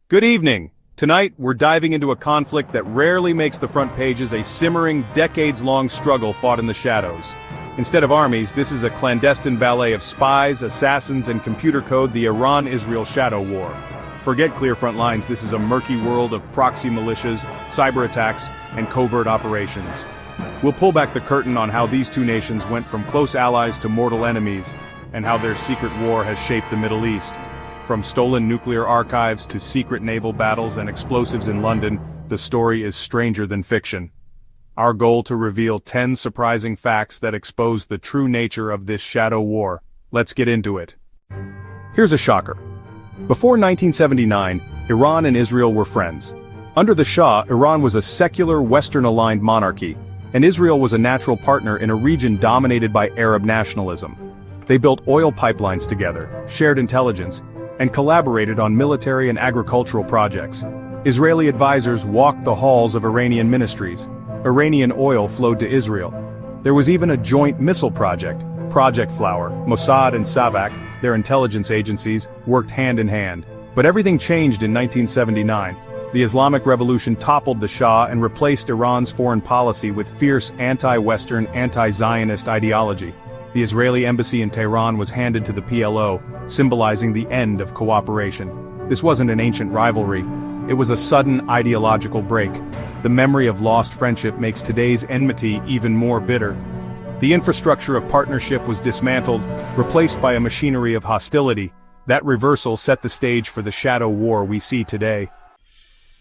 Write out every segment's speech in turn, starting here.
Good evening. Tonight, we're diving into a conflict that rarely makes the front pages, a simmering, decades-long struggle fought in the shadows. Instead of armies, this is a clandestine ballet of spies, assassins, and computer code, the Iran-Israel shadow war. Forget clear front lines, this is a murky world of proxy militias, cyber attacks, and covert operations. We'll pull back the curtain on how these two nations went from close allies to mortal enemies, and how their secret war has shaped the Middle East. From stolen nuclear archives to secret naval battles and explosives in London, the story is stranger than fiction. Our goal to reveal 10 surprising facts that expose the true nature of this shadow war. Let's get into it. Here's a shocker. Before 1979, Iran and Israel were friends. Under the Shah, Iran was a secular, Western-aligned monarchy, and Israel was a natural partner in a region dominated by Arab nationalism. They built oil pipelines together, shared intelligence, and collaborated on military and agricultural projects. Israeli advisors walked the halls of Iranian ministries. Iranian oil flowed to Israel. There was even a joint missile project, Project Flower. Mossad and Savak, their intelligence agencies, worked hand in hand. But everything changed in 1979. The Islamic Revolution toppled the Shah and replaced Iran's foreign policy with fierce anti-Western, anti-Zionist ideology. The Israeli embassy in Tehran was handed to the PLO, symbolizing the end of cooperation. This wasn't an ancient rivalry. It was a sudden ideological break. The memory of lost friendship makes today's enmity even more bitter. The infrastructure of partnership was dismantled, replaced by a machinery of hostility. That reversal set the stage for the shadow war we see today.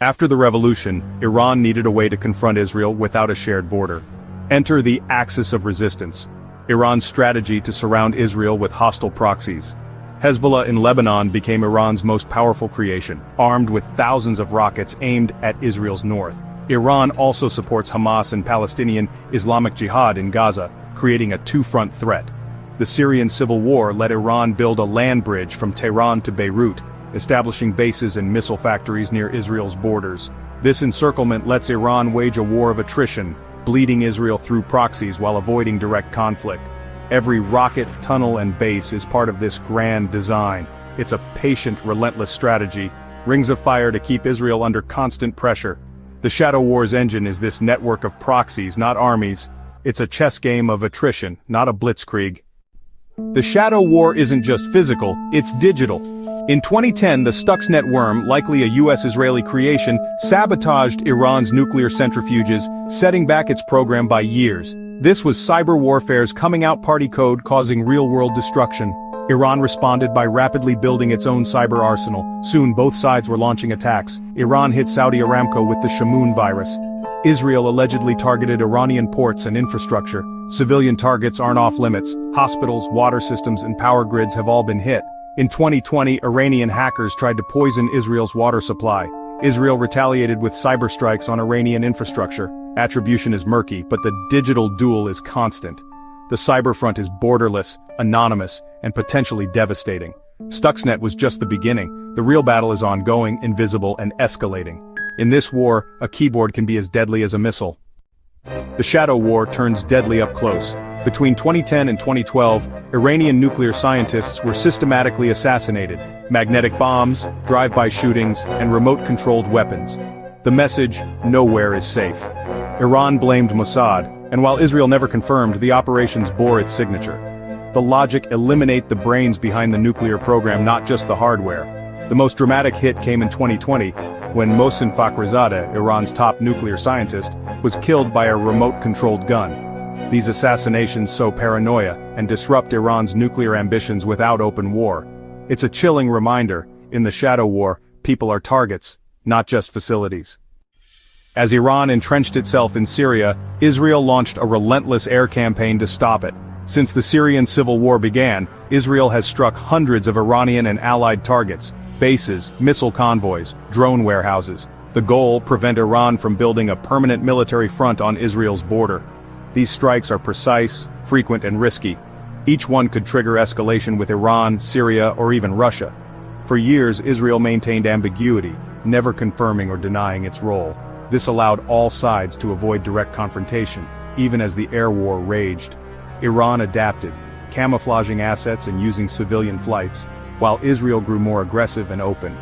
After the revolution, Iran needed a way to confront Israel without a shared border. Enter the axis of resistance. Iran's strategy to surround Israel with hostile proxies. Hezbollah in Lebanon became Iran's most powerful creation, armed with thousands of rockets aimed at Israel's north. Iran also supports Hamas and Palestinian Islamic Jihad in Gaza, creating a two-front threat. The Syrian civil war let Iran build a land bridge from Tehran to Beirut, establishing bases and missile factories near Israel's borders. This encirclement lets Iran wage a war of attrition, bleeding Israel through proxies while avoiding direct conflict. Every rocket, tunnel, and base is part of this grand design. It's a patient, relentless strategy, rings of fire to keep Israel under constant pressure. The Shadow War's engine is this network of proxies, not armies. It's a chess game of attrition, not a blitzkrieg. The Shadow War isn't just physical, it's digital. In 2010, the Stuxnet worm, likely a US-Israeli creation, sabotaged Iran's nuclear centrifuges, setting back its program by years. This was cyber warfare's coming-out party code causing real-world destruction. Iran responded by rapidly building its own cyber arsenal. Soon both sides were launching attacks. Iran hit Saudi Aramco with the Shamoon virus. Israel allegedly targeted Iranian ports and infrastructure. Civilian targets aren't off-limits. Hospitals, water systems, and power grids have all been hit. In 2020, Iranian hackers tried to poison Israel's water supply. Israel retaliated with cyber strikes on Iranian infrastructure. Attribution is murky, but the digital duel is constant. The cyber front is borderless, anonymous, and potentially devastating. Stuxnet was just the beginning. The real battle is ongoing, invisible, and escalating. In this war, a keyboard can be as deadly as a missile. The Shadow War turns deadly up close. Between 2010 and 2012, Iranian nuclear scientists were systematically assassinated. Magnetic bombs, drive-by shootings, and remote-controlled weapons. The message, nowhere is safe. Iran blamed Mossad, and while Israel never confirmed, the operations bore its signature. The logic: eliminate the brains behind the nuclear program, not just the hardware. The most dramatic hit came in 2020, when Mohsen Fakhrizadeh, Iran's top nuclear scientist, was killed by a remote-controlled gun. These assassinations sow paranoia and disrupt Iran's nuclear ambitions without open war. It's a chilling reminder, in the Shadow War, people are targets, not just facilities. As Iran entrenched itself in Syria, Israel launched a relentless air campaign to stop it. Since the Syrian civil war began, Israel has struck hundreds of Iranian and allied targets, bases, missile convoys, drone warehouses. The goal: prevent Iran from building a permanent military front on Israel's border. These strikes are precise, frequent, and risky. Each one could trigger escalation with Iran, Syria, or even Russia. For years, Israel maintained ambiguity, never confirming or denying its role. This allowed all sides to avoid direct confrontation, even as the air war raged. Iran adapted, camouflaging assets and using civilian flights, while Israel grew more aggressive and open.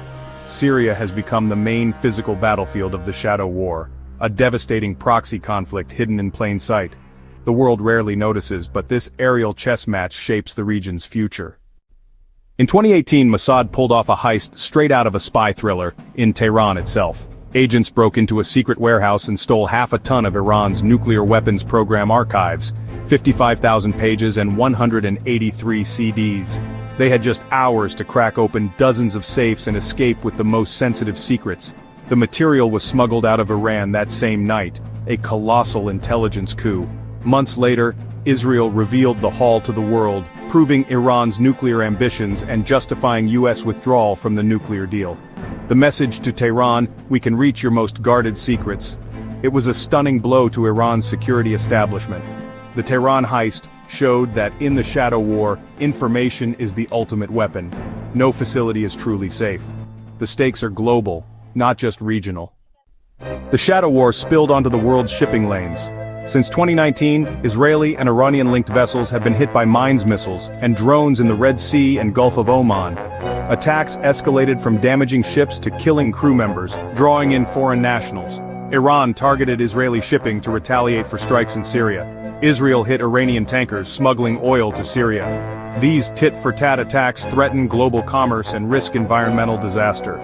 Syria has become the main physical battlefield of the Shadow War, a devastating proxy conflict hidden in plain sight. The world rarely notices, but this aerial chess match shapes the region's future. In 2018, Mossad pulled off a heist straight out of a spy thriller in Tehran itself. Agents broke into a secret warehouse and stole half a ton of Iran's nuclear weapons program archives, 55,000 pages and 183 CDs. They had just hours to crack open dozens of safes and escape with the most sensitive secrets. The material was smuggled out of Iran that same night, a colossal intelligence coup. Months later, Israel revealed the haul to the world, proving Iran's nuclear ambitions and justifying US withdrawal from the nuclear deal. The message to Tehran: we can reach your most guarded secrets. It was a stunning blow to Iran's security establishment. The Tehran heist showed that in the Shadow War, information is the ultimate weapon. No facility is truly safe. The stakes are global, not just regional. The Shadow War spilled onto the world's shipping lanes. Since 2019, Israeli and Iranian-linked vessels have been hit by mines missiles and drones in the Red Sea and Gulf of Oman. Attacks escalated from damaging ships to killing crew members, drawing in foreign nationals. Iran targeted Israeli shipping to retaliate for strikes in Syria. Israel hit Iranian tankers smuggling oil to Syria. These tit-for-tat attacks threaten global commerce and risk environmental disaster.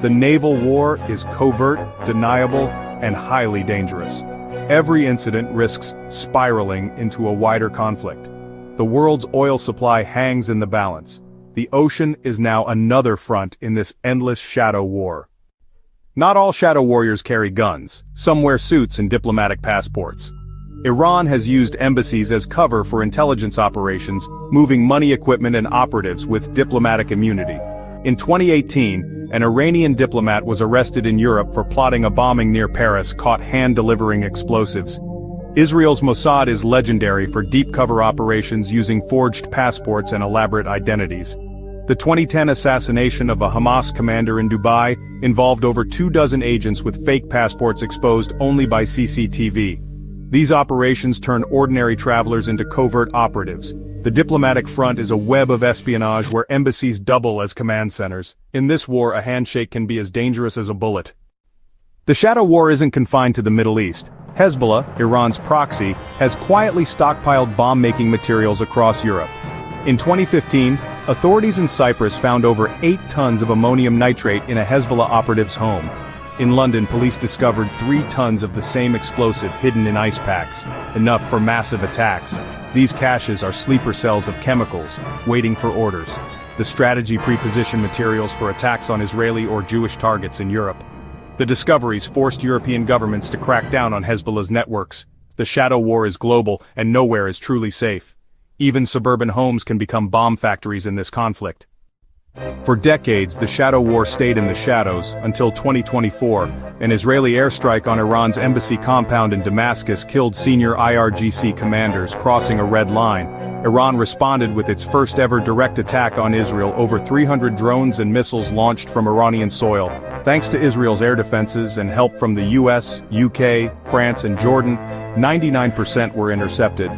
The naval war is covert, deniable, and highly dangerous. Every incident risks spiraling into a wider conflict. The world's oil supply hangs in the balance. The ocean is now another front in this endless shadow war. Not all shadow warriors carry guns. Some wear suits and diplomatic passports. Iran has used embassies as cover for intelligence operations, moving money, equipment, and operatives with diplomatic immunity. In 2018, an Iranian diplomat was arrested in Europe for plotting a bombing near Paris, caught hand-delivering explosives. Israel's Mossad is legendary for deep-cover operations using forged passports and elaborate identities. The 2010 assassination of a Hamas commander in Dubai involved over 24 agents with fake passports exposed only by CCTV. These operations turn ordinary travelers into covert operatives. The diplomatic front is a web of espionage where embassies double as command centers. In this war, a handshake can be as dangerous as a bullet. The Shadow War isn't confined to the Middle East. Hezbollah, Iran's proxy, has quietly stockpiled bomb-making materials across Europe. In 2015, authorities in Cyprus found over 8 tons of ammonium nitrate in a Hezbollah operative's home. In London, police discovered 3 tons of the same explosive hidden in ice packs, enough for massive attacks. These caches are sleeper cells of chemicals, waiting for orders. The strategy pre-positioned materials for attacks on Israeli or Jewish targets in Europe. The discoveries forced European governments to crack down on Hezbollah's networks. The Shadow War is global, and nowhere is truly safe. Even suburban homes can become bomb factories in this conflict. For decades, the Shadow War stayed in the shadows, until 2024, an Israeli airstrike on Iran's embassy compound in Damascus killed senior IRGC commanders crossing a red line. Iran responded with its first-ever direct attack on Israel, over 300 drones and missiles launched from Iranian soil. Thanks to Israel's air defenses and help from the US, UK, France, and Jordan, 99% were intercepted.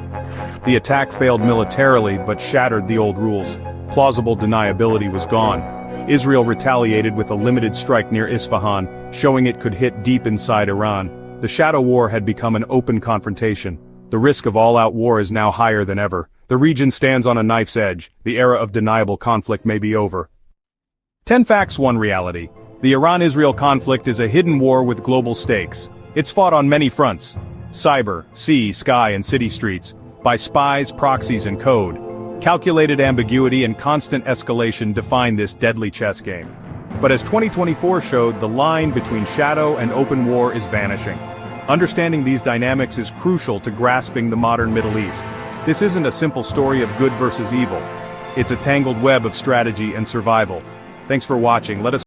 The attack failed militarily but shattered the old rules. Plausible deniability was gone. Israel retaliated with a limited strike near Isfahan, showing it could hit deep inside Iran. The Shadow War had become an open confrontation. The risk of all-out war is now higher than ever. The region stands on a knife's edge. The era of deniable conflict may be over. 10 facts, 1 reality. The Iran-Israel conflict is a hidden war with global stakes. It's fought on many fronts: cyber, sea, sky, and city streets, by spies, proxies, and code. Calculated ambiguity and constant escalation define this deadly chess game. But as 2024 showed, the line between shadow and open war is vanishing. Understanding these dynamics is crucial to grasping the modern Middle East. This isn't a simple story of good versus evil. It's a tangled web of strategy and survival. Thanks for watching. Let us